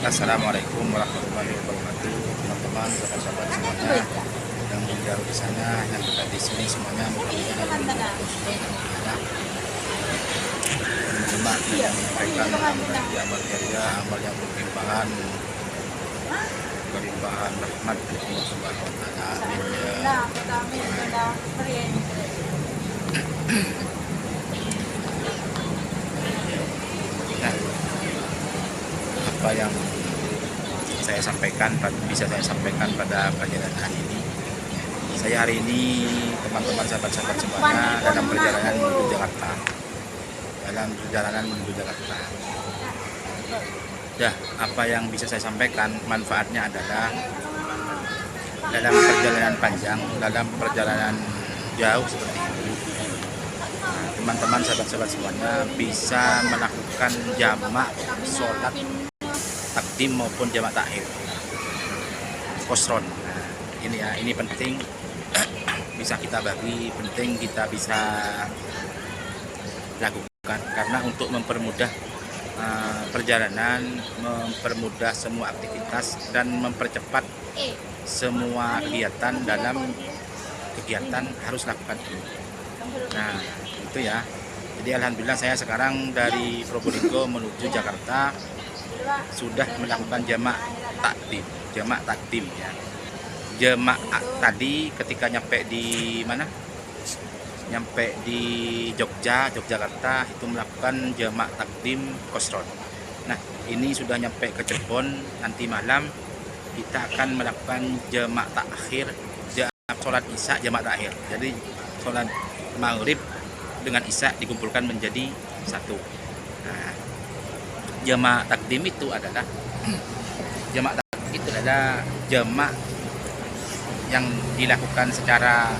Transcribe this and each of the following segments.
Assalamualaikum warahmatullahi wabarakatuh, teman-teman, sahabat-sahabat semuanya yang jauh di sana, yang dekat di sini semuanya mudah-mudahan menyimak yang menyampaikan amal jariah, amal yang berlimpahan rahmat Allah Subhanahu wa taala. Amin. Nah, apa yang saya sampaikan bisa saya sampaikan pada perjalanan hari ini. Saya hari ini, teman-teman, sahabat-sahabat semuanya, dalam perjalanan menuju Jakarta. Ya, apa yang bisa saya sampaikan manfaatnya adalah dalam perjalanan panjang, dalam perjalanan jauh seperti itu, teman-teman, sahabat-sahabat semuanya bisa melakukan jamak sholat takdim maupun jamak takhir qasron. Nah, ini ya, ini penting bisa kita bagi, penting kita bisa lakukan karena untuk mempermudah perjalanan, mempermudah semua aktivitas dan mempercepat semua kegiatan. Dalam kegiatan harus lakukan ini. Nah, itu ya. Jadi alhamdulillah saya sekarang dari Probolinggo menuju Jakarta sudah melakukan jamak takdim ya. Jamak tadi ketika nyampe di mana? Nyampe di Yogyakarta itu melakukan jamak takdim qasron. Nah, ini sudah nyampe ke Cirebon, nanti malam kita akan melakukan jamak takhir, sholat isya jamak takhir. Jadi sholat maghrib dengan isya dikumpulkan menjadi satu. Nah, jamak takdim itu adalah jamak yang dilakukan secara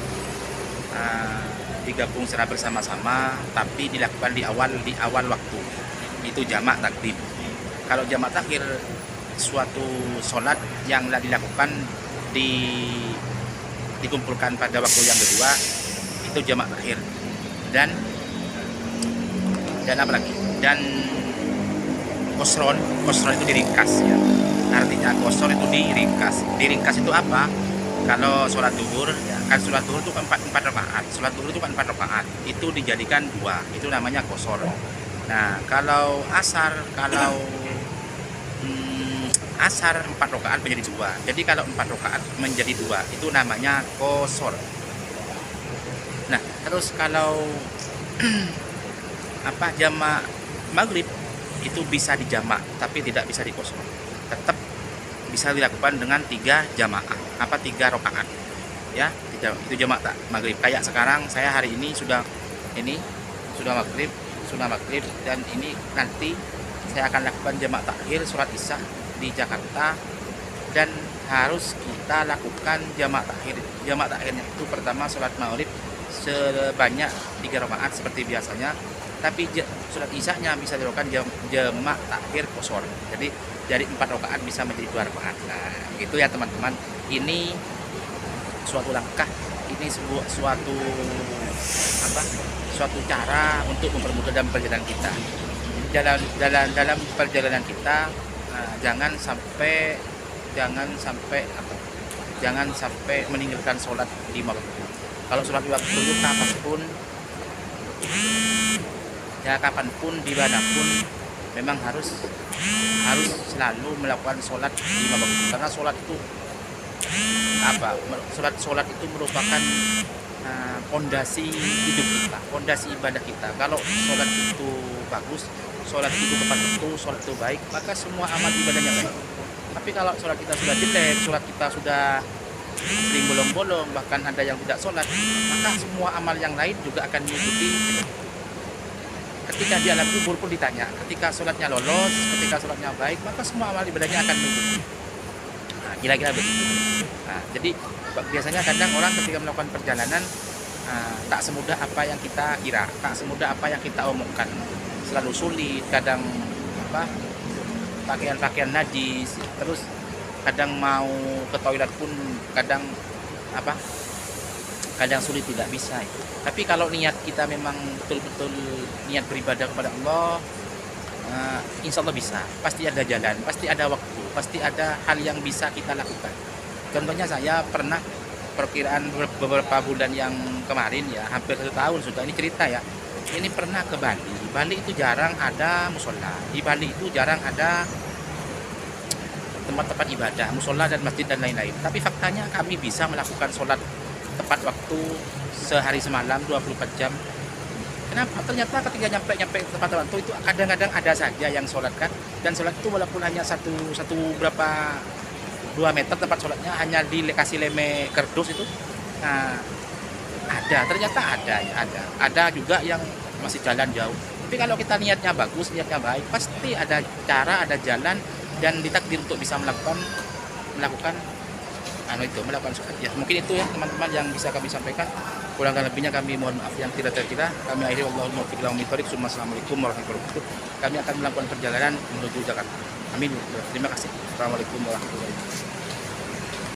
digabung secara bersama-sama, tapi dilakukan di awal waktu. Itu jamak takdim. Kalau jamak takhir suatu sholat yang dilakukan dikumpulkan pada waktu yang kedua, itu jamak takhir. Dan apa lagi? Dan qasron itu diringkas ya. Artinya qasron itu diringkas itu apa? Kalau sholat duhur ya, kan sholat duhur itu kan 4 rakaat, itu dijadikan 2, itu namanya qasor. Nah, kalau asar 4 rakaat menjadi 2. Jadi kalau 4 rakaat menjadi 2 itu namanya qasor. Nah, terus kalau jamak maghrib itu bisa dijamak tapi tidak bisa diqasor. Tetap bisa dilakukan dengan 3 jamaah, 3 rakaat ya. Itu jamak maghrib. Kayak sekarang saya hari ini sudah maghrib dan ini nanti saya akan lakukan jamak takhir sholat isya di Jakarta, dan harus kita lakukan jamak takhir. Jamak takhirnya itu pertama sholat maghrib sebanyak 3 rakaat seperti biasanya, tapi sholat isyanya bisa dilakukan jamak takhir qasor. Jadi dari 4 rakaat bisa menjadi 2 rakaat. Nah, gitu ya teman-teman. Ini suatu langkah, ini suatu cara untuk mempermudah dalam perjalanan kita. Dalam perjalanan kita jangan sampai meninggalkan sholat di waktu. Kalau sholat di waktu itu kapanpun dimanapun memang harus selalu melakukan sholat di waktu, karena sholat itu merupakan fondasi hidup kita, fondasi ibadah kita. Kalau sholat itu bagus, sholat itu tepat waktu, sholat itu baik, maka semua amal ibadahnya baik. Tapi kalau sholat kita sudah jelek, sholat kita sudah sering bolong-bolong, bahkan ada yang tidak sholat, maka semua amal yang lain juga akan mengikuti. Ketika di alam kubur pun ditanya, ketika sholatnya lolos, ketika sholatnya baik, maka semua amal ibadahnya akan mengikuti. Nah, kira-kira begitu. Nah, jadi biasanya kadang orang ketika melakukan perjalanan tak semudah apa yang kita kira, tak semudah apa yang kita omongkan. Selalu sulit, kadang pakaian najis, terus kadang mau ke toilet pun kadang sulit, tidak bisa. Tapi kalau niat kita memang betul-betul niat beribadah kepada Allah, insya Allah bisa, pasti ada jalan, pasti ada waktu, pasti ada hal yang bisa kita lakukan. Contohnya saya pernah perkiraan beberapa bulan yang kemarin ya, hampir 1 tahun sudah ini cerita ya. Ini pernah ke Bali. Bali itu jarang ada musola. Di Bali itu jarang ada tempat-tempat ibadah, musola dan masjid dan lain-lain. Tapi faktanya kami bisa melakukan sholat tepat waktu sehari semalam 24 jam. Kenapa? Ternyata ketika nyampe tempat waktu itu kadang-kadang ada saja yang sholat kan, dan sholat itu walaupun hanya satu berapa 2 meter tempat sholatnya hanya kasih leme kerdus itu. Nah, ternyata ada juga yang masih jalan jauh. Tapi kalau kita niatnya bagus, niatnya baik, pasti ada cara, ada jalan, dan ditakdir untuk bisa melakukan sholat ya. Mungkin itu ya teman-teman yang bisa kami sampaikan. Kurang lebihnya kami mohon maaf yang tidak terkira. Kami akhiri wallahul muwaffiq ila aqwamit thoriq. Assalamualaikum warahmatullahi wabarakatuh. Kami akan melakukan perjalanan menuju Jakarta. Amin. Terima kasih. Assalamualaikum warahmatullahi wabarakatuh.